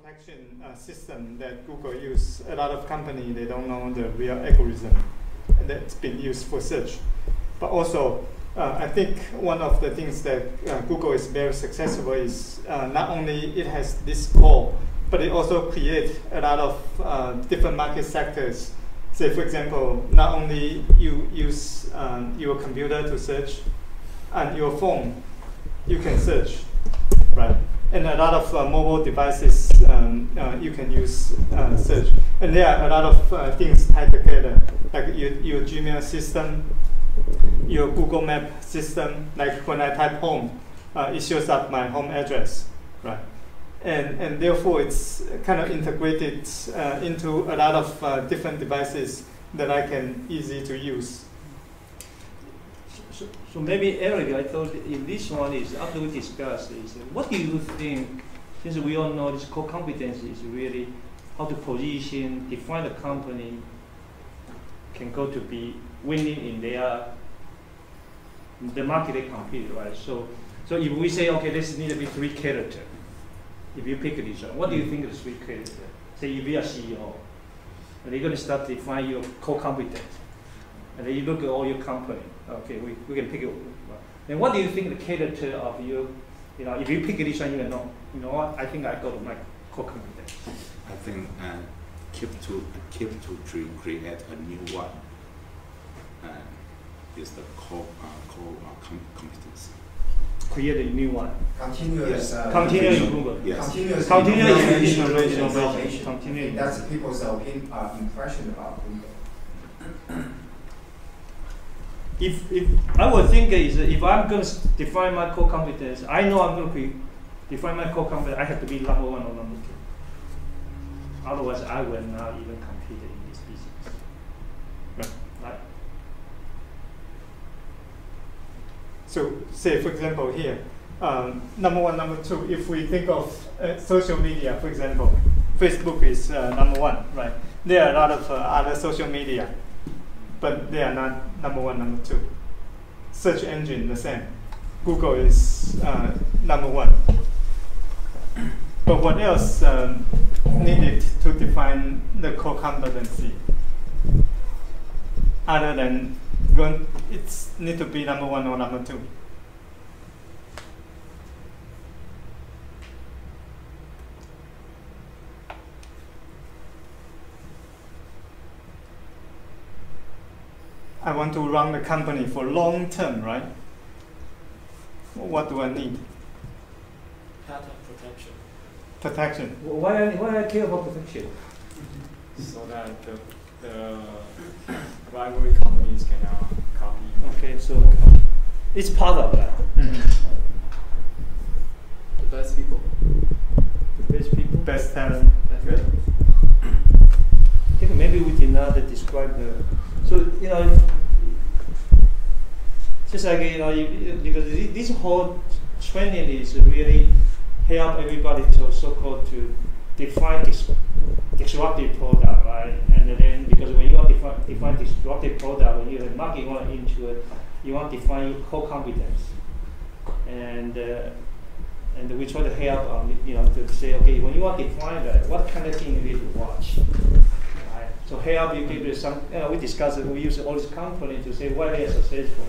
protection system that Google use. A lot of companies, they don't know the real algorithm that's been used for search. But also, I think one of the things that Google is very successful is not only it has this core, but it also creates a lot of different market sectors. Say, for example, not only you use your computer to search, and your phone, you can search, right? And a lot of mobile devices you can use search. And there are a lot of things tied together, like your Gmail system, your Google Map system. Like when I type home, it shows up my home address, right? And therefore, it's kind of integrated into a lot of different devices that I can easy to use. So maybe Eric, I thought in this one is after we discussed is what do you think? Since we all know this core competence is really how to position, define the company can go to be winning in the market they compete, right? So if we say okay, this need to be 3 characters. If you pick this one, what do you think of the 3 characters? Say if you are CEO, and you're going to start define your core competence, and then you look at all your company. Okay, we can pick it. Then what do you think the character of you? You know, if you pick this one, you know what? I think I go to my core competence. I think keep to create a new one. Is the core competency. Create a new one. Continuous. Continuous improvement. Yes. Continuous innovation. Continuous. That's people's impression about Google. If I would think is if I'm going to define my core competence, I know I'm going to define my core competence. I have to be number 1 or number 2. Otherwise, I will not even compete in this business. Right. So, say for example here, number 1, number 2. If we think of social media, for example, Facebook is number 1, right? There are a lot of other social media, but they are not number 1, number 2. Search engine, the same. Google is number 1. But what else needed to define the core competency? Other than it's need to be number 1 or number 2. I want to run the company for long term, right? What do I need? Patent protection. Protection. Why I care about protection? So that the rivalry companies cannot copy. Okay, so it's part of that. The best people. The best people. Best talent. Good. I think maybe we did not describe the. So just like because this whole training is really help everybody to so-called to define disruptive product, right? And then because when you want to define disruptive product, when you have market you want into it, you want to define your core competence, and we try to help to say okay, when you want to define that, what kind of thing you need to watch. So help you give you some, we discussed it, we use all these companies to say why they are successful.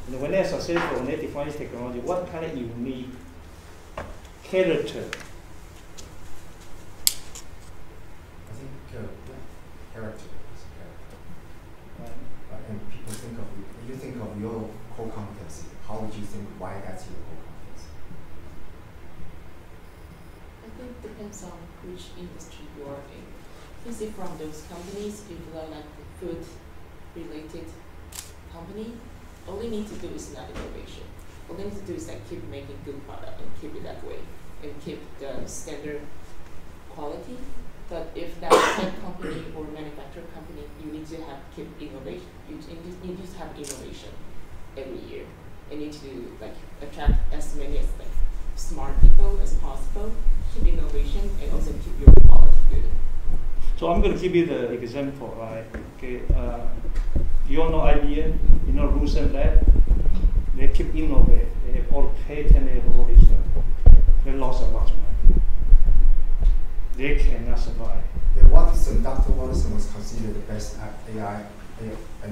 And when they are successful, when they define this technology, what kind of unique character? I think character is a character. And people think of you think of your core competency. How would you think why that's your core competency? I think it depends on which industry you are in. Is it from those companies, if you are like a food-related company, all you need to do is not innovation. All you need to do is like keep making good product and keep it that way, and keep the standard quality. But if that tech company or manufacturer company, you need to keep innovation. You need to have innovation every year. You need to like attract as many as like smart people as possible, keep innovation, and also keep your quality good. So I'm going to give you the example, right? Okay, you all know IBM, you know Lucent Lab. They keep innovating. They have all patent, they have all this. They lost a lot of money. they cannot survive. Watson, Dr. Watson was considered the best AI,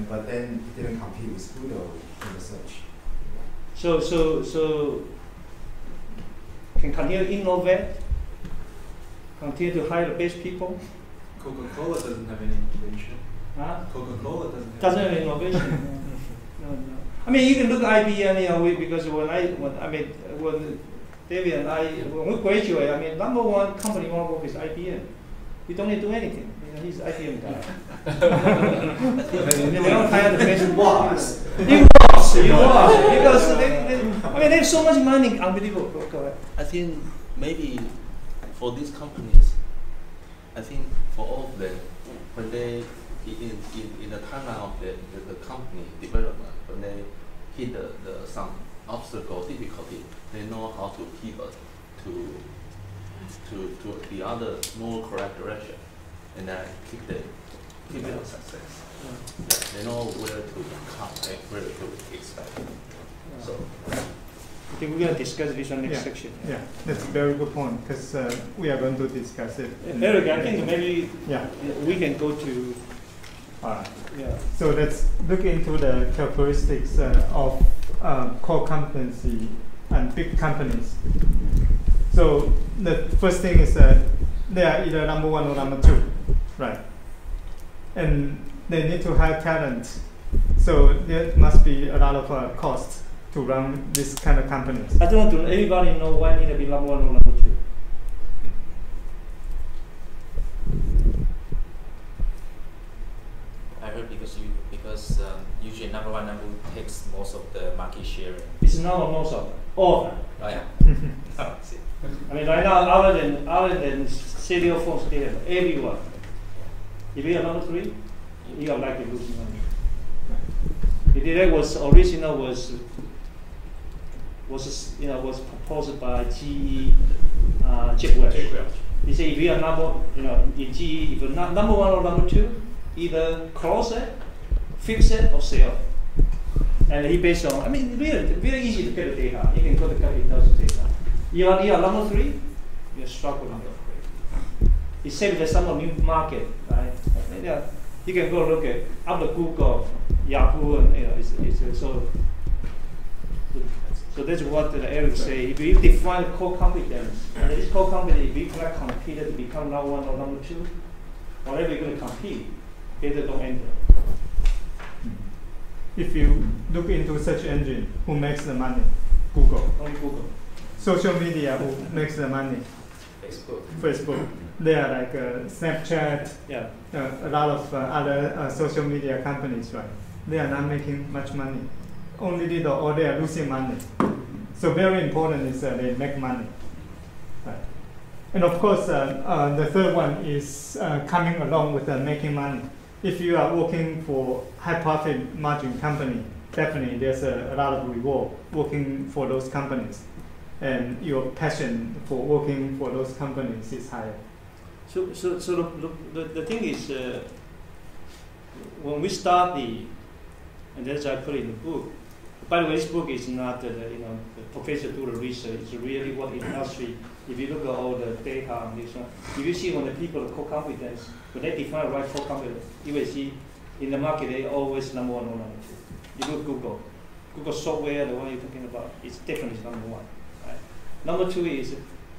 but then he didn't compete with Google in the search. So can continue to innovate, continue to hire the best people. Coca-Cola doesn't have any innovation. Huh? Coca-Cola Doesn't have innovation. No. I mean, you can look at IBM, because when David and I, when we graduate, I mean, number one company we want to work is IBM. We don't need to do anything. He's IBM guy. They don't hire the best. He was. Because they have so much money, unbelievable. Go ahead. I think maybe for these companies, I think for all of them, when they in the timeline of the company development, when they hit some obstacle, difficulty, they know how to pivot to the other more correct direction, and then keep it a success. Yeah, they know where to come and where to expect. So I think we're going to discuss this on next section. Yeah, that's a very good point, because we are going to discuss it. Eric, I think maybe we can go to. Yeah. So let's look into the characteristics of core competency and big companies. So the first thing is that they are either number one or number two, right? And they need to hire talent. So there must be a lot of cost to run this kind of companies. I don't know, do everybody know why need to be number one or number two? I heard because usually number one, number two takes most of the market share. It's not most of them, all of them. Oh yeah. Oh, see. I mean, right now, other than cellular phones, they have everyone. If you are number three, you are likely losing money. The delay was original was proposed by GE, Jack Welch. He said if you are in GE, if you're not number one or number two, either close it, fix it, or sell. And he based on, I mean, really easy to get the data. You can go to company tells the data. You are number three, you're struggling. He said there's some new market, right? Yeah, you can go look at after Google, Yahoo, and so that's what Eric say. If you define core competence, and this core competence, if you cannot compete to become number one or number two, whatever you're going to compete, better don't enter. If you look into search engine, who makes the money? Google. Only Google. Social media, who makes the money? Facebook. They are like Snapchat, a lot of other social media companies, right? They are not making much money. Only little, or they are losing money. So very important is they make money. Right? And of course, the third one is coming along with making money. If you are working for high profit margin company, definitely there's a lot of reward working for those companies. And your passion for working for those companies is higher. So the thing is, when we start and that's I put in the book. By the way, this book is not the professor do the research. It's really what the industry. If you look at all the data on this one, if you see when the people core competence, when they define right core competence, you will see in the market they always number one or number two. You look Google software, the one you're talking about, it's definitely number one. Right? Number two is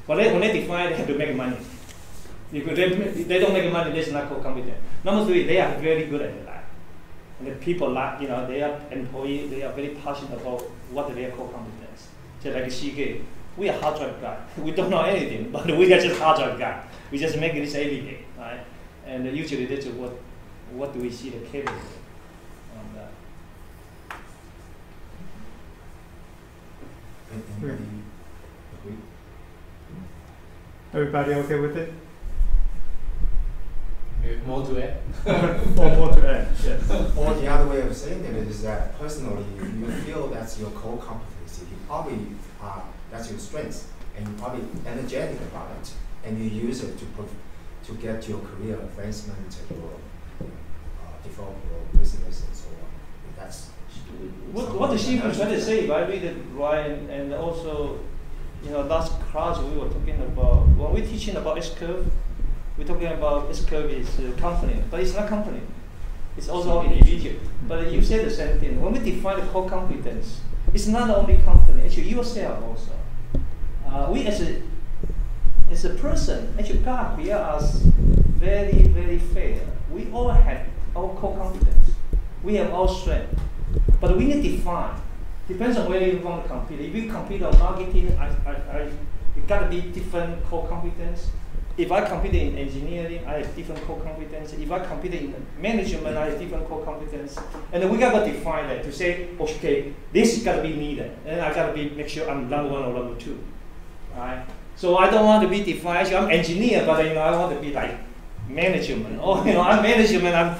when they define, they have to make money. If they don't make money, that's not core competence. Number three, they are very good at that. And the people like, they are employees, they are very passionate about what their core competence. Just like CK, we are hard drive guy. We don't know anything, but we are just hard drive guy. We just make this every day, right? And usually that's what do we see the capable on that. Everybody okay with it? More to add? Or more to add, yes. Or the other way of saying it is that personally, you feel that's your core competency. You probably that's your strength, and you're probably energetic about it, and you use it to get your career advancement and your develop your business and so on. And that's what the sheep was trying to say, if I read it right, and also, last class we were talking about when we're teaching about S-curve. We're talking about S-curve is a company, but it's not company. It's also individual. But you say the same thing. When we define the core competence, it's not only company, actually yourself also. We as a person, actually God created us very, very fair. We all have our core competence. We have our strength. But we need to define. Depends on where you want to compete. If you compete on marketing, it got to be different core competence. If I compete in engineering, I have different core competence. If I compete in management, I have different core competence. And then we got to define that to say, okay, this got to be needed, and I got to be make sure I'm number one or number two, right? So I don't want to be defined. Actually, I'm engineer, but I want to be like management. Or I'm management. I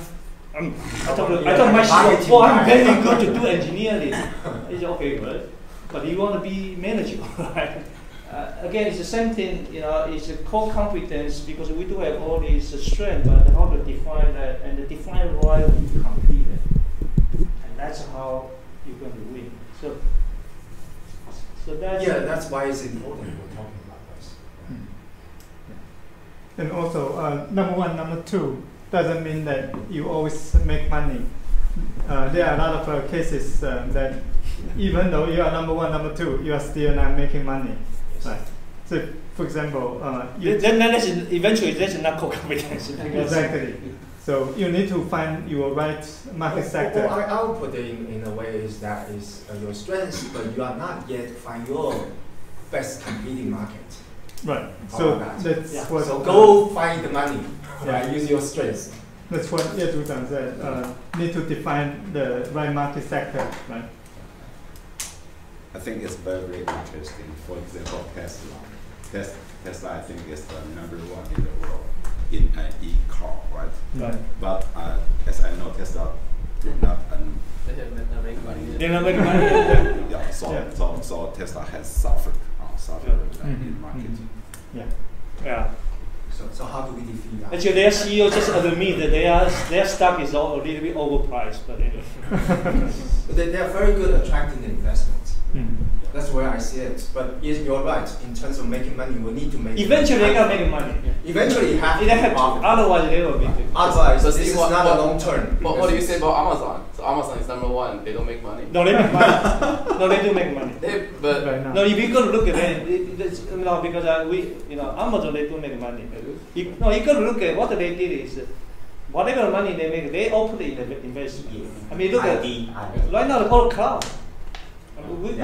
told myself, I'm very good to do engineering. It's okay, good, but you want to be manager, right? Again, it's the same thing, it's a core competence because we do have all these strengths, but how to define that and define why we compete. And that's how you're going to win. So that's... Yeah, that's why it's important we're talking about this. And also, number one, number two doesn't mean that you always make money. There are a lot of cases that even though you are number one, number two, you are still not making money. Right. So, for example, then eventually that's not core competence. Exactly. So you need to find your right market sector. I'll put it in a way is that is your strength, but you are not yet find your best competing market. Right. So that's what. So go find the money. Right. Use your strengths. That's what Ye Zhuchang said. Need to define the right market sector. Right. I think it's very, very interesting. For example, Tesla. Tesla, I think, is the number one in the world in an e-car, right? Right. But as I know, Tesla did not earn make money. They're not making money. yeah, so Tesla has suffered in marketing. Yeah. So how do we defeat that? Actually, their CEO just admit that their stock is all a little bit overpriced, but anyway. But they are very good at attracting investments. Mm. That's where I see it. But you're right. In terms of making money, we need to make. Eventually, they gotta make money. Eventually, you have They have to. Otherwise, they will be. Otherwise, So this is not a long term. But what do you say about Amazon? So Amazon is number one. They don't make money. No, they make money. No, they do make money. But Right now. No, if you go to look at it, because Amazon they do make money. You got to look at what they did is, whatever money they make, they all put it in the investment. I mean, look at right now the whole cloud. We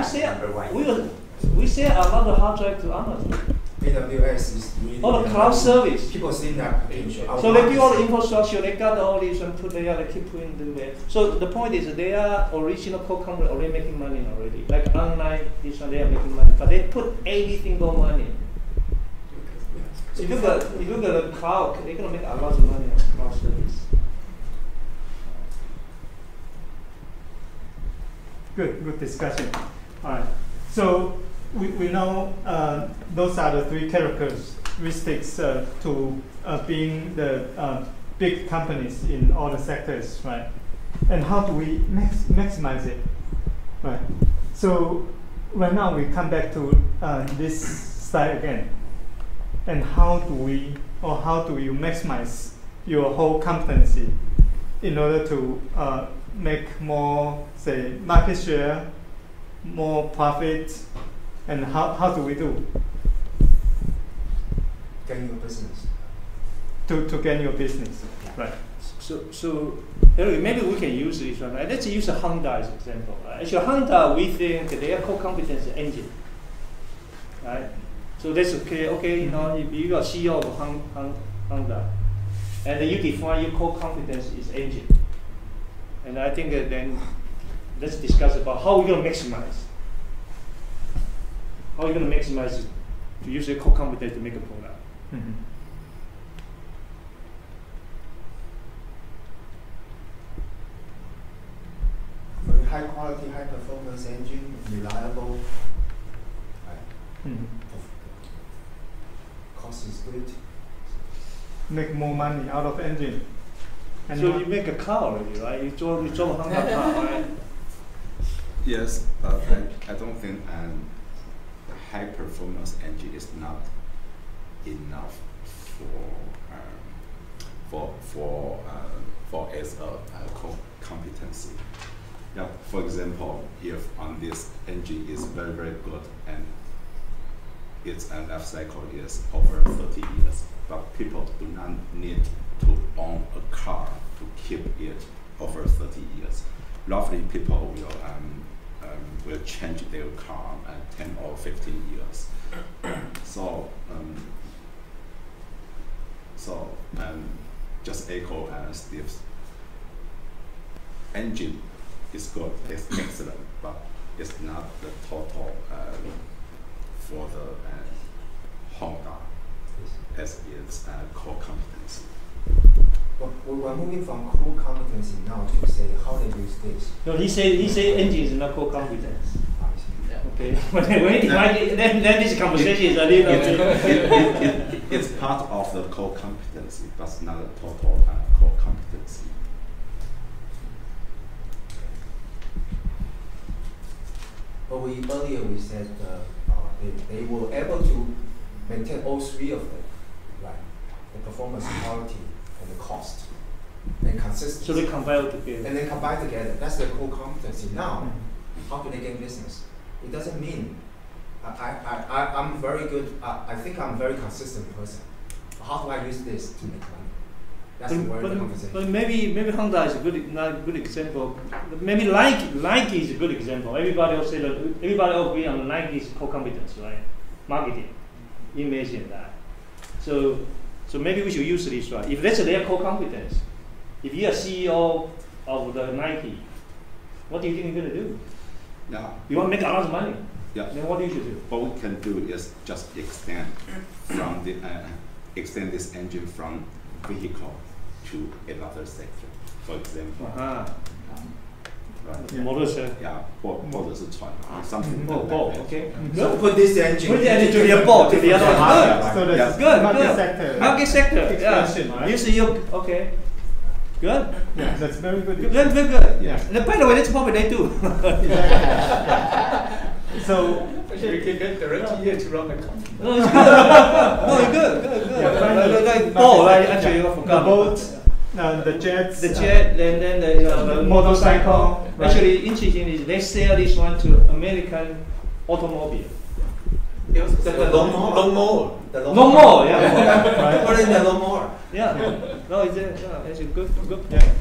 sell a lot of hard drive to Amazon. AWS is really All the cloud service. People see that potential. So they do all the infrastructure, they got all these and put there, they keep putting them there. So the point is they are original core company already making money already. Like online, this one they are making money. But they put everything for money. If you look at the cloud, they're gonna make a lot of money on cloud service. Good discussion. All right. So we know those are the three characteristics to being the big companies in all the sectors, right? And how do we maximize it, right? So right now we come back to this slide again. And how do you maximize your whole competency in order to make more, say, market share, more profit, and how do we do? Gain your business. To gain your business, right? So anyway, maybe we can use this one. Right? Let's use a Honda as an example. Right? Actually, Honda, we think their core competence is engine, right? So that's okay. Okay, if you are CEO of Honda, and then you define your core competence is engine, and I think then let's discuss about how we're going to maximize. How are you going to maximize it to use your core competence to make a product? Mm-hmm. Very high quality, high performance engine, reliable. Mm-hmm. Cost is good. Make more money out of engine. And So you make a car already, right? You drove a Honda car, right? Yes, but I don't think the high performance engine is not enough for for as a core competency. Yeah, for example, if on this engine is very, very good and its life cycle is over 30 years, but people do not need to own a car to keep it over 30 years. Roughly, people will change their car 10 or 15 years. So just echo Steve's engine is good, it's excellent, but it's not the total for the Honda as its core competency. But we're moving from core competency now to say how they use this. No, he say engine is not core competence. Yeah. Okay, then this conversation is a little bit. It's part of the core competency, but not a total core competency. But earlier we said they were able to maintain all three of them, right? The performance, quality, and the cost, and consistency. So they combine together. And then combine together. That's the core competency. Now, how do they get business? It doesn't mean I'm very good. I think I'm a very consistent person. How do I use this to make money? That's where the conversation. But maybe Honda is a good example. Maybe Nike is a good example. Everybody will say that everybody will agree on Nike's core competence, right? Marketing, image, and that. So maybe we should use this, right? If that's their core competence, if you're a CEO of the Nike, what do you think you're gonna do? Yeah. You want to make a lot of money. Yeah. Then what do you should do? What we can do is just extend from the extend this engine from vehicle to another sector. For example, right? Motorcycle. Yeah, 或者是船 something like boat. that. Okay. So put this engine. Put the engine to the boat to the other one. So that's Good. market Good. sector. Market sector. Expansion, Yeah. right? You see, okay. Good. Yeah, that's very good. Very good. Yeah. And by the way, that's probably they do. So You can get directly here to run the company. No, it's good. No, it's good. Yeah, finally, Like boat, right? Actually, I forgot. the boat, the jets, The jet, and then the motorcycle. Right. Actually, interesting is they sell this one to American automobile. It was The lawnmower. The No more, yeah. right? Put in the lawnmower. Yeah. No, it's a good. Yeah.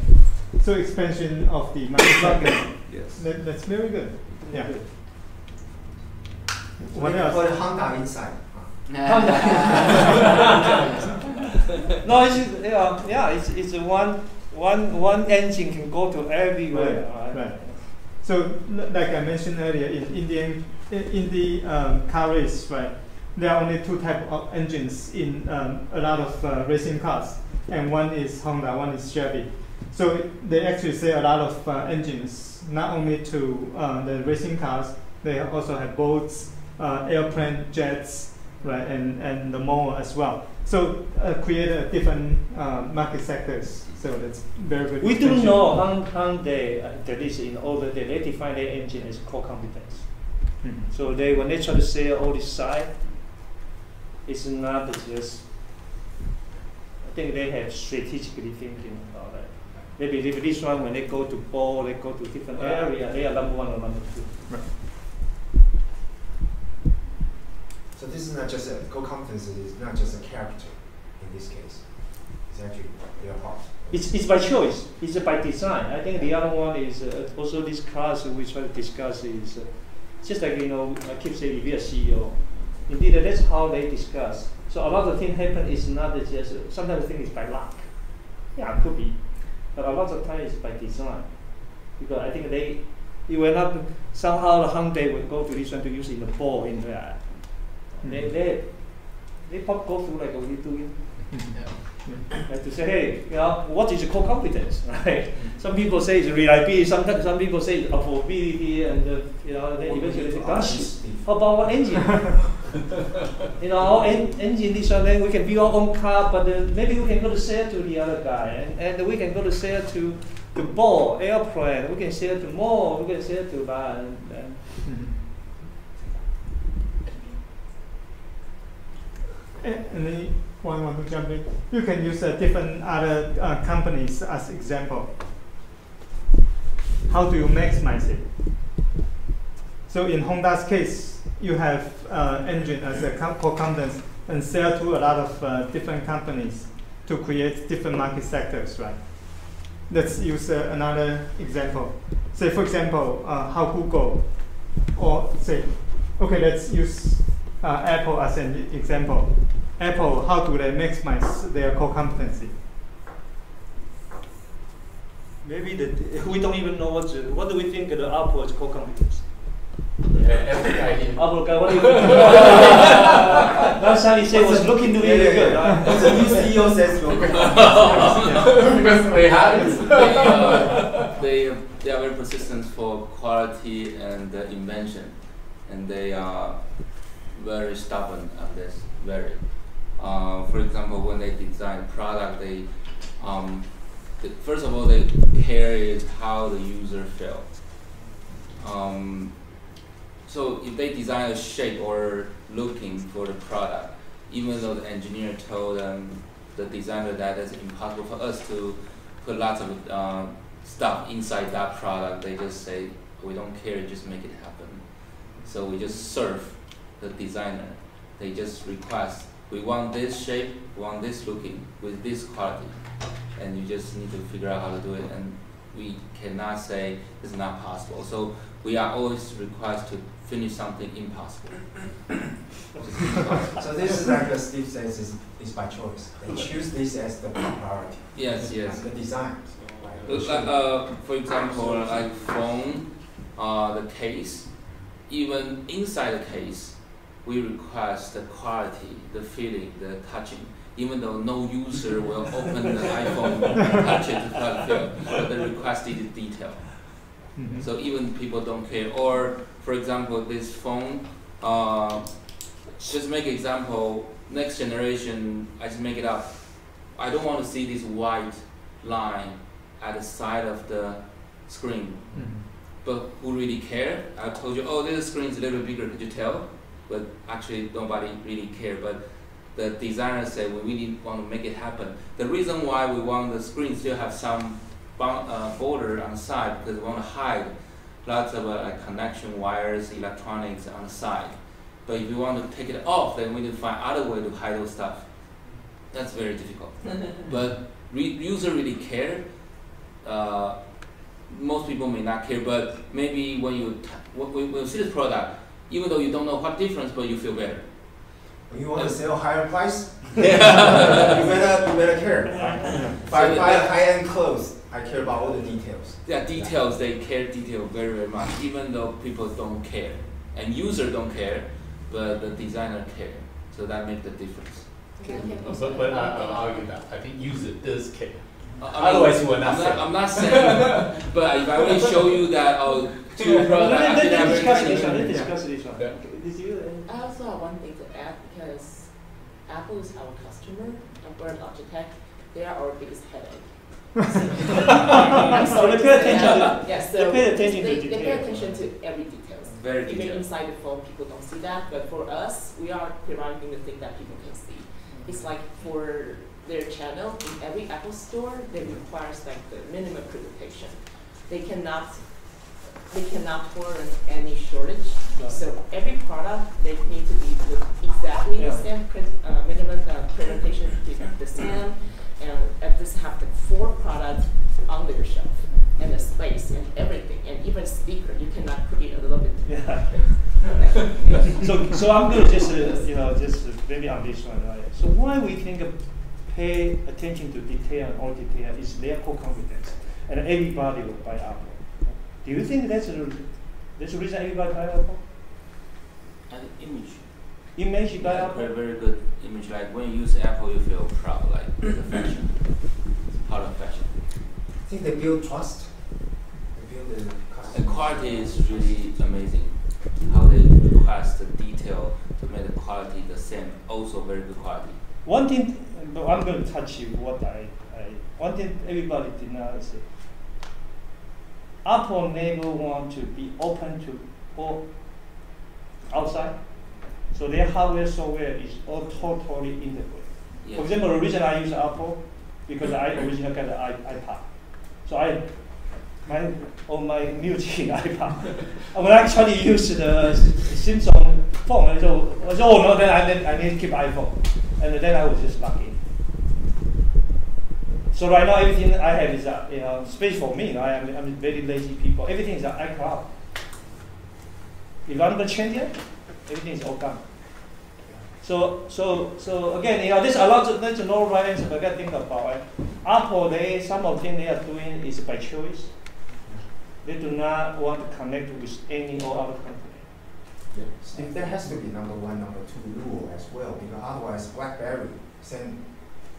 So expansion of the market. Yes. That's very good. Yeah. What Put else? the Honda inside. No, it's one engine can go to everywhere. Right. So, like I mentioned earlier, in the car race, right? There are only two types of engines in a lot of racing cars, and one is Honda, one is Chevy. So they actually sell a lot of engines, not only to the racing cars. They also have boats, airplane, jets, right, and the mower as well. So create a different market sectors. So that's very good. We do expansion. know Hyundai that is in order they define their engine as core competence. Mhm. So when they try to sell all this side, it's not just. I think they have strategically thinking about it. Maybe if this one when they go to ball, they go to different area, they are number one or number two. Right. So this is not just a core competency. It's not just a character in this case. It's actually their heart. It's by choice. It's by design. I think the other one is also this class we try to discuss is just like I keep saying if you're a CEO, indeed that's how they discuss. So a lot of things happen is not just sometimes things is by luck. Yeah, it could be, but a lot of times it's by design because I think it will not somehow the Hyundai will go to this one to use in the ball in that. They pop go through like we do it. Like to say, hey, what is your core competence, right? Some people say it's reliability, some people say it's affordability, and then eventually say, gosh, how about our engine? Our engine, this one, then we can build our own car, but maybe we can go to sell to the other guy, and we can go to sell to the ball, airplane, we can sell to more, we can sell to that, And then Want to jump in? You can use different other companies as example. How do you maximize it? So in Honda's case, you have engine as a core competence and sell to a lot of different companies to create different market sectors, right? Let's use another example. Say, for example, how Google, or say, okay, let's use Apple as an example. Apple, how do they maximize their core competency? Maybe we don't even know what do we think the Apple is core competence. Every guy here. Apple guy, what do you think? Last time he said was looking really good. Right? The new CEO says you're Because we have it. They are very persistent for quality and invention, and they are very stubborn on this. Very. For example, when they design product, they first of all they care is how the user feels. So if they design a shape or looking for the product, even though the engineer told them, the designer, that it's impossible for us to put lots of stuff inside that product, they just say, we don't care, just make it happen. So we just serve the designer. They just request, we want this shape, we want this looking, with this quality. And you just need to figure out how to do it. And we cannot say it's not possible. So we are always required to finish something impossible. So this is like Steve says, is by choice. They choose this as the priority. Yes, yes. The design. For example, like phone, the case, even inside the case, we request the quality, the feeling, the touching. Even though no user will open the iPhone and touch it to feel, but the requested detail. Mm-hmm. So even people don't care. Or for example, this phone, just make example, next generation, I just make it up. I don't want to see this white line at the side of the screen. Mm-hmm. But who really care? I told you, oh, this screen is a little bit bigger, could you tell? But actually nobody really care. But the designer said we really want to make it happen. The reason why we want the screen still have some border on the side, because we want to hide lots of like connection wires, electronics on the side. But if you want to take it off, then we need to find other way to hide those stuff. That's very difficult. But user really care. Most people may not care, but maybe when you see this product, even though you don't know what difference, but you feel better. You want to sell higher price? you better care. If I buy high-end clothes, I care about all the details. Yeah, details, they care detail very, very much, even though people don't care. And user don't care, but the designer care. So that makes the difference. But I'll argue that. I think user does care. Otherwise, you will not say. I'm not saying, but if I will show you that, two products, let's discuss this one. I also have one thing to add, because Apple is our customer, and we're Logitech. They are our biggest headache. So they pay attention to. Yes, they pay attention they to details. They pay attention to every details. Very Even detailed. inside the phone, people don't see that, but for us, we are providing the thing that people can see. It's like for their channel in every Apple store, they requires like the minimum presentation. They cannot tolerate any shortage. So every product, they need to be exactly the same minimum presentation, the same, and at least have the 4 products on their shelf, and the space and everything, and even speaker, you cannot put it a little bit. Yeah. So I'm going to just maybe on this one, right? So why we think pay attention to detail and all detail is their core competence, and everybody will buy Apple. Do you think that's the reason everybody buy Apple? And image. Image you buy Yeah, Apple? very, very good image. Like when you use Apple, you feel proud. Like it's a fashion. It's part of fashion. I think they build trust. They build the The customer. quality is really amazing. How they request the detail to make the quality the same. Also very good quality. One thing, but I'm going to touch you. One thing everybody did not say. Apple never want to be open to all outside, so their hardware software is all totally integrated. Yes. For example, the reason I use Apple because I originally got the iPad, so on my music iPad. When I actually use the Samsung phone, so oh no, then I need to keep iPhone, and then I was just lucky. So right now everything I have is space for me. I'm very lazy people. Everything is iCloud. If I'm gonna change it, everything is all gone. So again, this there's no right answer, but I gotta think about it. Apple, some of the things they are doing is by choice. They do not want to connect with any or other company. Yeah. Steve, there has to be number one, number two rule as well, because otherwise BlackBerry,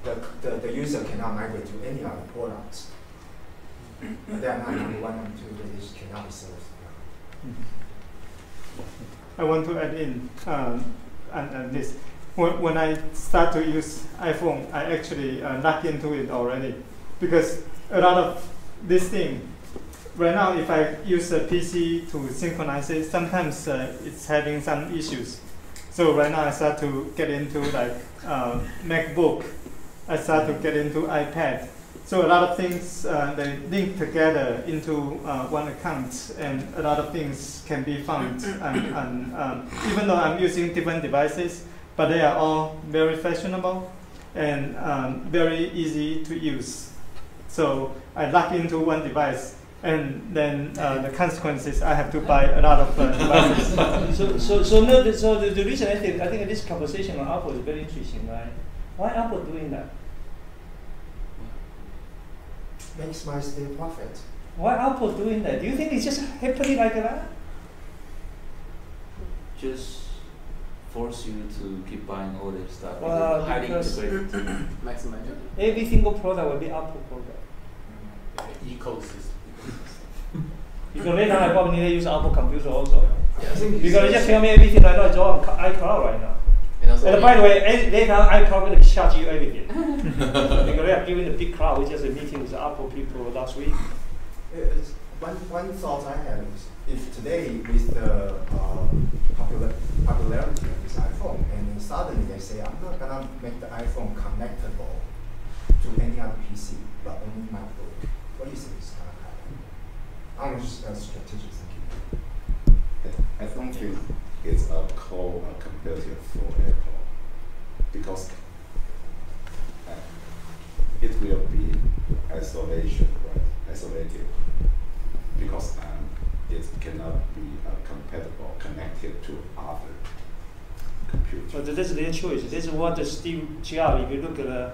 the user cannot migrate to any other products. But they are not number one, number two, they just cannot be served. I want to add in and this. When I start to use iPhone, I actually lock into it already, because a lot of this thing, right now if I use a PC to synchronize it, sometimes it's having some issues. So right now I start to get into like MacBook, I start to get into iPad. So a lot of things they link together into one account, and a lot of things can be found. And even though I'm using different devices, but they are all very fashionable and very easy to use. So I lock into one device, and then the consequences, I have to buy a lot of devices. So the reason I think this conversation on Apple is very interesting, right? Why Apple doing that? Maximize their profit. Why Apple doing that? Do you think it's just happening like that? Just force you to keep buying all their stuff. Well, highly because integrated. Maximize every single product will be Apple product. ecosystem. Because later I probably need to use Apple computer also. Yeah, Because they just tell me everything I know is all on iCloud right now. And by the way, later iCloud going to charge you everything. Because they are giving the big cloud. We just had a meeting with the Apple people last week. One thought I had is, if today with the popularity of this iPhone, and then suddenly they say, I'm not gonna make the iPhone connectable to any other PC, but only MacBook. What do you think is gonna happen? I'm just strategic thinking. I don't think it's a core competitive for Apple, because it will be isolated, because it cannot be compatible, connected to other computers. But that's their choice. This is what the Steve Jobs, if you look at the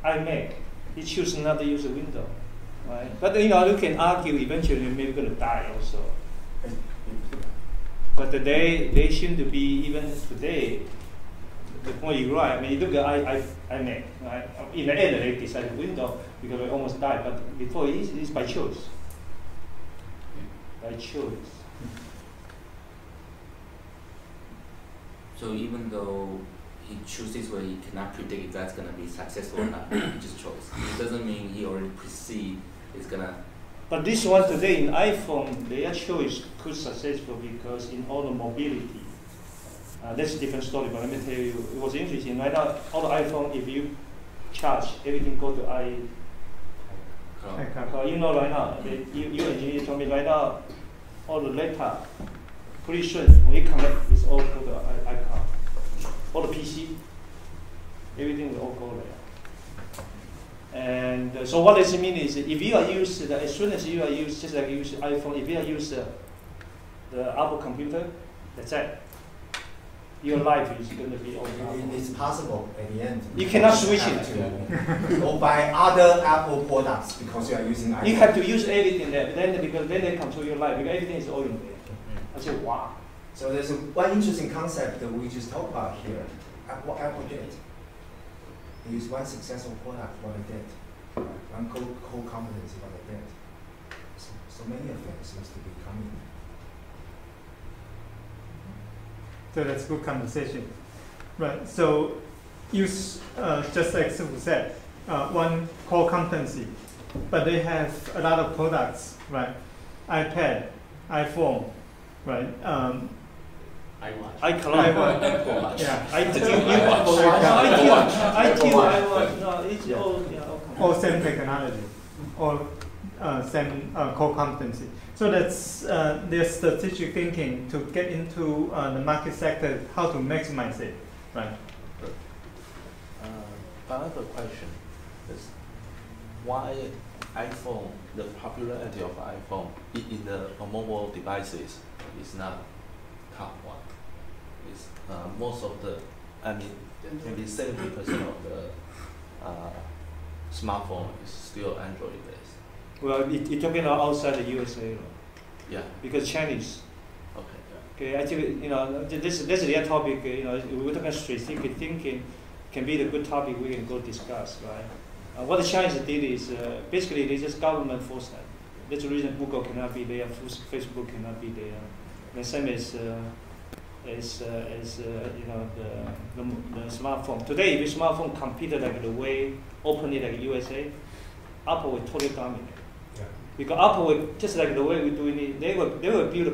iMac, he chose not to use a Windows, right? But you can argue eventually maybe going to die also. But they seem to be, even today, the point you're right. I mean, you look at iMac, right? In the end, they decided Windows because they almost died. But before, it's by choice. By choice. So even though he chooses this way, he cannot predict if that's going to be successful or not. It's just choice. It doesn't mean he already perceive it's going to. But this one today in iPhone, their choice could successful because in all the mobility. That's a different story, but let me tell you, it was interesting. Right now, all the iPhone, if you charge, everything go to right now, you engineer told me right now, all the laptop, pretty soon, when you connect, it's all go to iCloud. All the PC, everything will all go there. And so what does it mean is, if you are used, as soon as you are used, just like you use iPhone, if you are used the Apple computer, that's it. Your life is going to be all It's possible at the end. You cannot switch it. Or buy other Apple products because you are using iPhone. You have to use everything there, because then they control your life, because everything is all in there. I said, wow. So there's one interesting concept that we just talked about here. What Apple did. They used one successful product, what they did. One core competency, what they did. So many of them seems to be coming. So that's good conversation. Right, so use, just like Sifu said, one core competency, but they have a lot of products, right? iPad, iPhone, right? iCloud. Apple Watch. Yeah. iTunes. No, it's all All same technology, all same core competency. So that's their strategic thinking to get into the market sector, how to maximize it, right? Another question is why iPhone, the popularity of iPhone in the mobile devices is not top one. It's most of the, I mean, maybe 70% of the smartphone is still Android based. Well, you're talking about outside the USA, Yeah. because Chinese. Okay. Okay, I think this is the topic. We're talking strategic thinking. Can be the good topic we can go discuss, right? What the Chinese did is basically they just government forced that. That's the reason Google cannot be there, Facebook cannot be there. The same as the smartphone. Today, if a smartphone competed like the way openly like USA, Apple would totally dominate. Yeah. Because Apple would, just like the way we're doing it, they will build a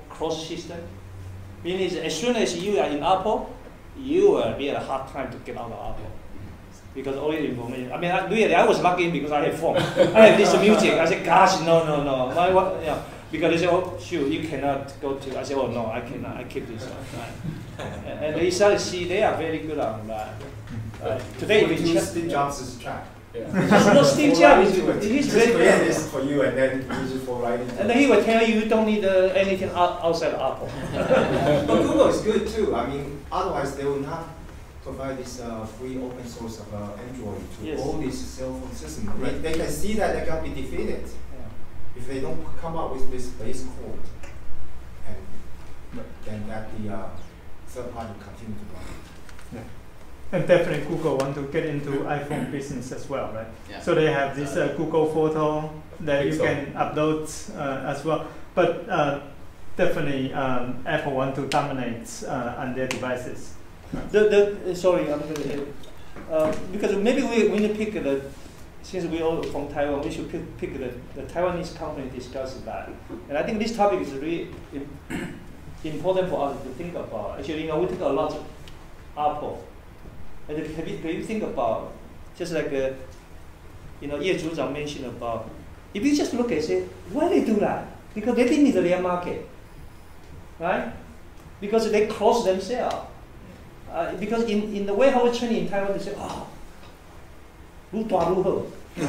cross system. Meaning as soon as you are in Apple, you will be at a hard time to get out of Apple. Because all your information, I mean, I was lucky because I have phone. I have this music. I said, gosh, no. Because they say, oh, shoot, you cannot go to. I said, oh, no, I cannot. I keep this. And they started to see they are very good on that. Today, we use Steve Jobs' track. No, Steve Jobs he's very good. This for you and then use it for writing. And then he will tell you don't need anything outside Apple. But Google is good too. I mean, otherwise they will not provide this free open source of Android to all these cell phone systems. Right. They can see that they can be defeated if they don't come up with this base code, and then that the third party continue to run. Yeah. And definitely Google want to get into iPhone business as well, right? Yeah. So they have this Google Photo that you can upload as well. But definitely Apple want to dominate on their devices. Sorry, I'm going to because maybe we need to pick the, since we all from Taiwan, we should pick the Taiwanese company discuss that. And I think this topic is really important for us to think about. Actually, we think a lot of Apple. And can you think about, just like Ye Zhuchang mentioned about, if you just look and say, why they do that? Because they didn't need their market, right? Because they close themselves. Because in the warehouse training in Taiwan, they say, oh, 如大如何? No.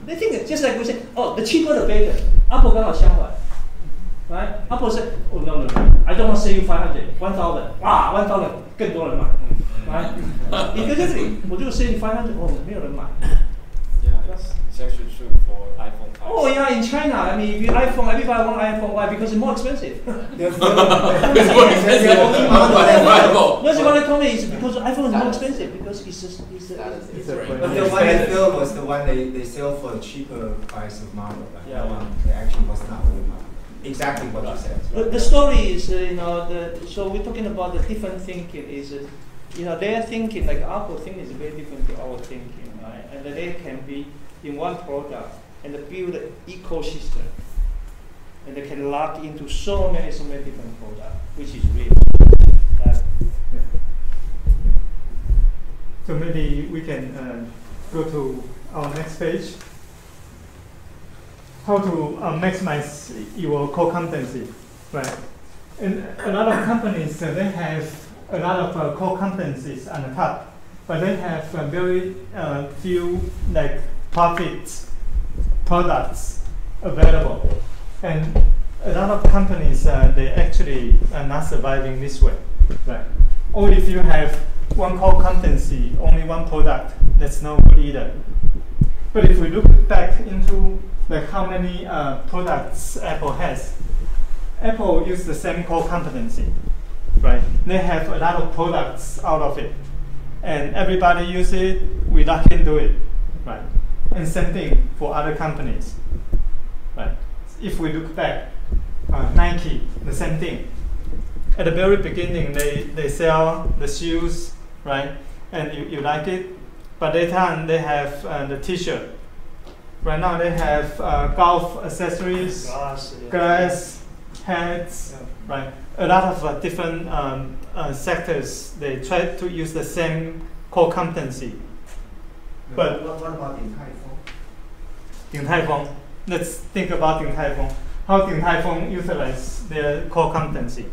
They think just like we say, oh, the cheaper the better. Apple 刚好相反。Right? Apple said, oh no, I don't want to sell you 500, 1,000. Wow, 1,000更多人买。Right? Because 我就 sell you 500, 哦，没有人买。Yeah, it's actually true for iPhone 5. Oh yeah, in China, I mean, if you iPhone, everybody want iPhone. Why? Because it's more expensive. It's more expensive. That's what they told me. Is because iPhone is more expensive because it's But the one they built was the one they sell for a cheaper price of model. Like that one, it actually was not really model. Exactly what you said. The story is, so we're talking about the different thinking. Is, their thinking, like Apple thinking, is very different to our thinking, right? And they can be in one product and build an ecosystem, and they can lock into so many different products, which is really that. Yeah. So maybe we can go to our next page. How to maximize your core competency, right? And a lot of companies, they have a lot of core competencies on the top, but they have very few like profit products available. And a lot of companies, they actually are not surviving this way, right? Or if you have one core competency, only one product, that's no good either. But if we look back into like how many products Apple has, Apple uses the same core competency, right? They have a lot of products out of it, and everybody uses it, we not can do it, right? And same thing for other companies, right? If we look back, Nike, the same thing. At the very beginning, they sell the shoes, right? And you like it, but later on they have the T-shirt. Right now they have golf accessories, glass, heads, right? A lot of different sectors, they try to use the same core competency. But what about Din Tai Fung? Din Tai Fung, let's think about Din Tai Fung. How Din Tai Fung utilize their core competency?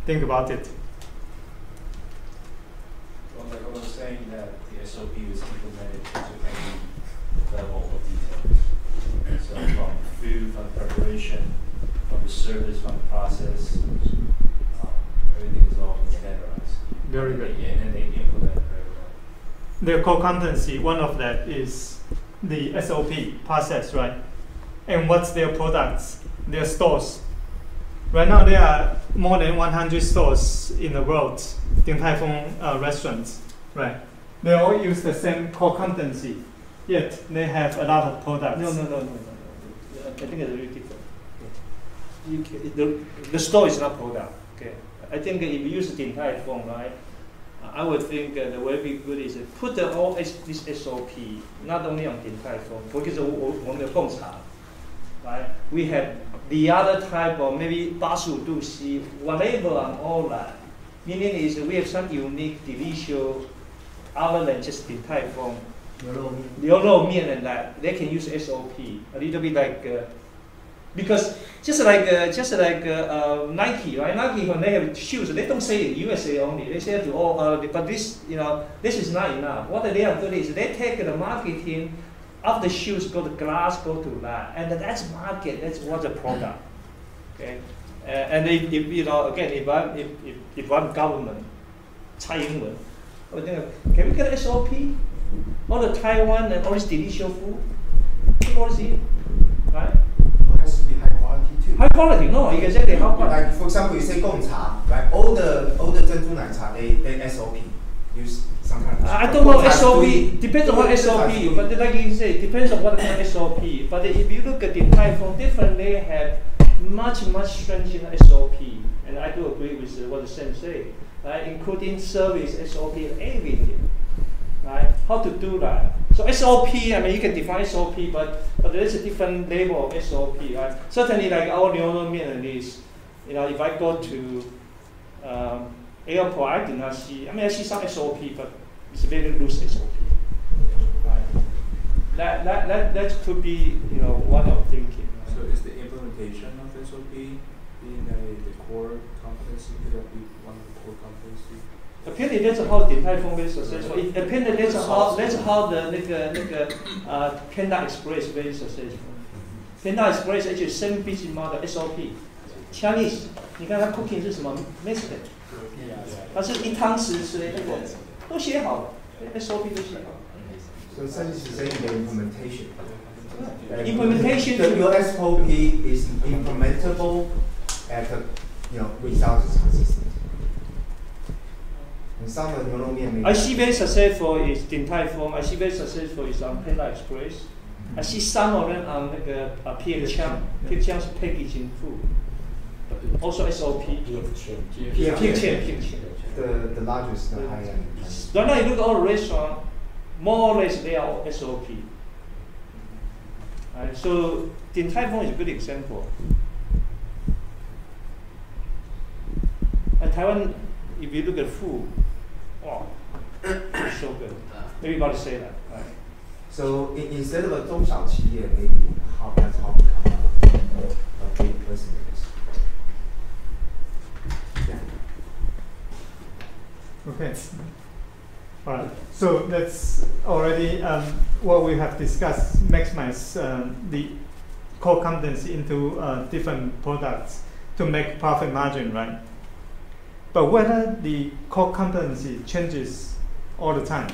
Think about it. Well, like I was saying, that the SOP was implemented into any level of detail. So from food, from preparation, from the service, from the process, everything is all standardized. Very good. And they implement it very well. Their core competency, one of that is the SOP process, right? And what's their products, their stores. Right now there are more than 100 stores in the world, Din Tai Fung restaurants, right? They all use the same core competency, yet they have a lot of products. No. I think it's really different. The store is not product. Okay. I think if you use Din Tai Fung, right, I would think the way we good is put all this SOP not only on Din Tai Fung, because on the Gong Cha, right? We have the other type of maybe 85度C, whatever on all that. Meaning is we have some unique, delicious, other than just Din Tai Fung. 牛肉面 and that they can use SOP a little bit like because just like Nike, right? Nike when they have shoes, they don't say USA only. They say to all. But this, this is not enough. What they are doing is they take the marketing of the shoes, go to glass, go to that, and that's market. That's what's the product. Okay, and if again, if I'm government, Tsai Ing-wen, I would think, can we get SOP? All the Taiwan and all this delicious food, all this, right? It has to be high quality too. High quality, no, you can say they high quality. Like for example, you say Gong Cha, right? All the Zhenju Nai Cha, they SOP use some kind of. I don't know SOP. Depends on what SOP. But like you say, depends on what kind of SOP. But if you look at the Din Tai Fung, different they have much stringent SOP, and I do agree with what the Sam say, right? Including service SOP, everything. Right? How to do that? So SOP, I mean, you can define SOP, but there is a different level of SOP, right? Certainly, like our Neuron Mian is, if I go to airport, I do not see. I mean, I see some SOP, but it's a very loose SOP. Right? That could be, one of thinking. Right? So is the implementation of SOP being the core competency? Could that be one of the core competency? Apparently, that's how Din Tai Fung very successful. Apparently, that's how the Panda Express very successful. Panda Express actually same business model SOP. Chinese， 你看它 cooking 是什么 method？ 它是一汤匙是那个都写好了 ，SOP 都写好了。So essentially saying the implementation. Implementation. Your SOP is implementable at result is consistent. I see very successful is Din Tai Fung. I see very successful is on Panda Express. I see some of them on Pian Chang. Pian Chang's packaging food. But also SOP. Pian Chang. The largest, the high end. Right now you look at all the restaurants, more or less they are all SOP. Right, so Din Tai Fung is a good example. And Taiwan, if you look at food, wow, it's so good. Everybody say that, right? So instead of a 中小企业, maybe that's how we become a big person in this. Yeah. Okay. All right. So that's already what we have discussed. Maximize the core competency into different products to make profit margin, right? But whether the core competency changes all the time.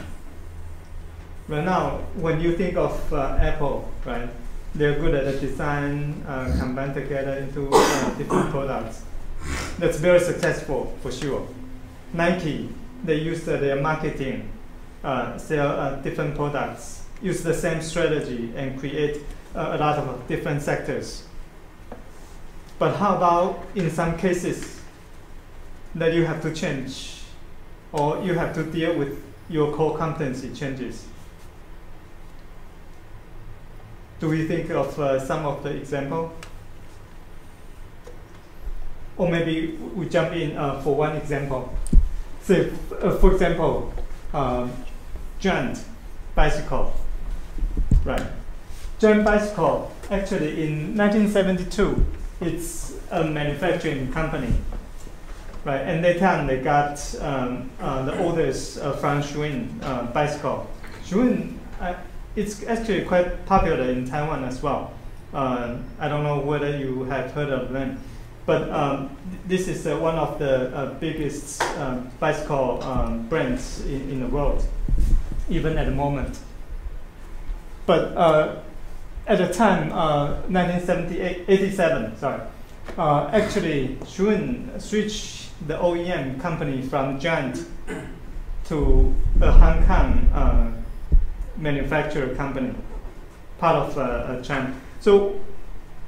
Right now, when you think of Apple, right, they're good at the design, combine together into different products. That's very successful for sure. Nike, they use their marketing, sell different products, use the same strategy and create a lot of different sectors. But how about in some cases that you have to change or you have to deal with your core competency changes? Do we think of some of the example? Or maybe we jump in for one example. So, for example, Giant bicycle, right? Giant bicycle, actually in 1972, it's a manufacturing company, right? And that time they got the orders from Schwinn bicycle. Schwinn, it's actually quite popular in Taiwan as well. I don't know whether you have heard of them, but this is one of the biggest bicycle brands in the world, even at the moment. But at the time, 1987, sorry, actually Schwinn switched the OEM company from Giant to a Hong Kong manufacturer company, part of Giant. So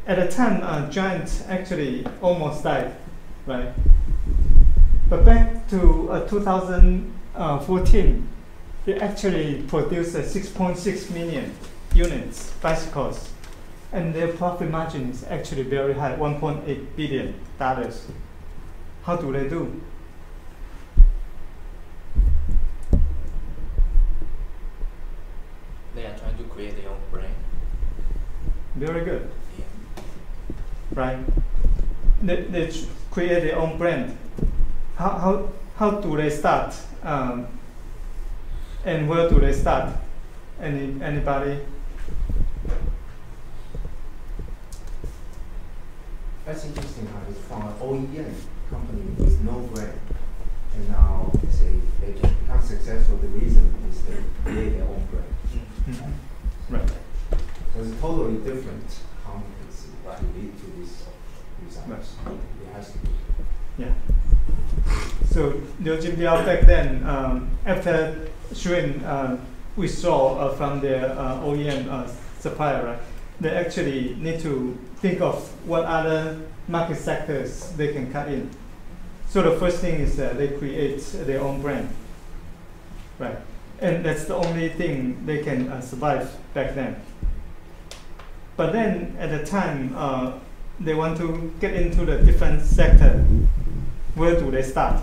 at the time, Giant actually almost died, right? But back to 2014, it actually produced 6.6 million units bicycles, and their profit margin is actually very high, $1.8 billion. How do they do? They are trying to create their own brand. Very good. Yeah. Right? They create their own brand. How do they start? And where do they start? Anybody? That's interesting how it's from an OEM company with no brand, and now they can become successful. The reason is they create their own brand. Mm-hmm. Right. So it's totally different competency to lead to these results. Right. It has to be. Yeah. So Liu Jinbiao back then, after Schwinn withdraw from their OEM supplier, right? They actually need to think of what other market sectors they can cut in. So the first thing is that they create their own brand, right? And that's the only thing they can survive back then. But then at the time, they want to get into the different sector. Where do they start?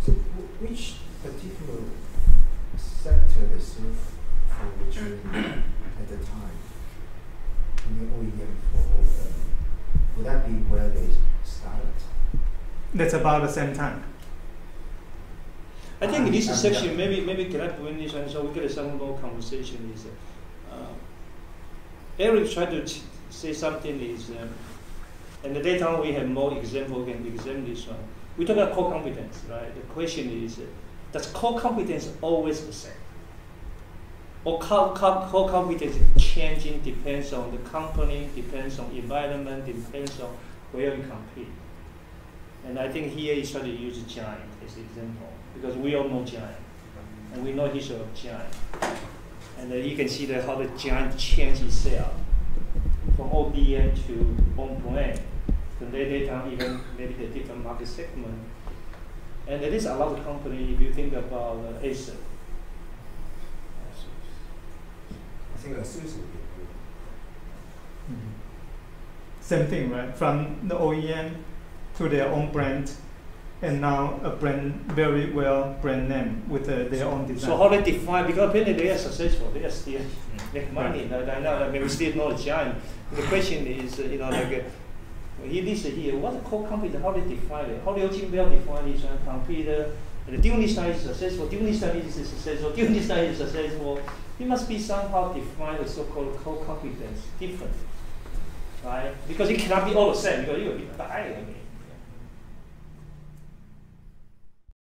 So which particular sector they serve for which at the time? In the OEM would that be where they started? That's about the same time. I think in this section, maybe can I bring this one so we get some more conversation? Is Eric tried to say something is, and later on we have more example. We can examine this one. We talk about core competence, right? The question is, does core competence always the same? Or core competence changing depends on the company, depends on environment, depends on where you compete. And I think here he's trying to use Giant as an example, because we all know Giant, and we know history of Giant. And you can see that how the Giant changed itself from ODM to own brand. Then later even maybe the different market segment. And there is a lot of company, if you think about Acer. I think ASUS would be good. Mm-hmm. Same thing, right? From the OEM to their own brand, and now a brand, very well brand name with their own design. So how they define, because apparently they are successful, they are still make money. I mean, we still know Giant. The question is, he listed here, what the core company, how they define it? How Liu Jinbiao define this one? Compete, during this time is successful, during this time is successful, during this time is successful. It must be somehow define the so-called core competence different, right? Because it cannot be all the same, because you will be dying. I mean.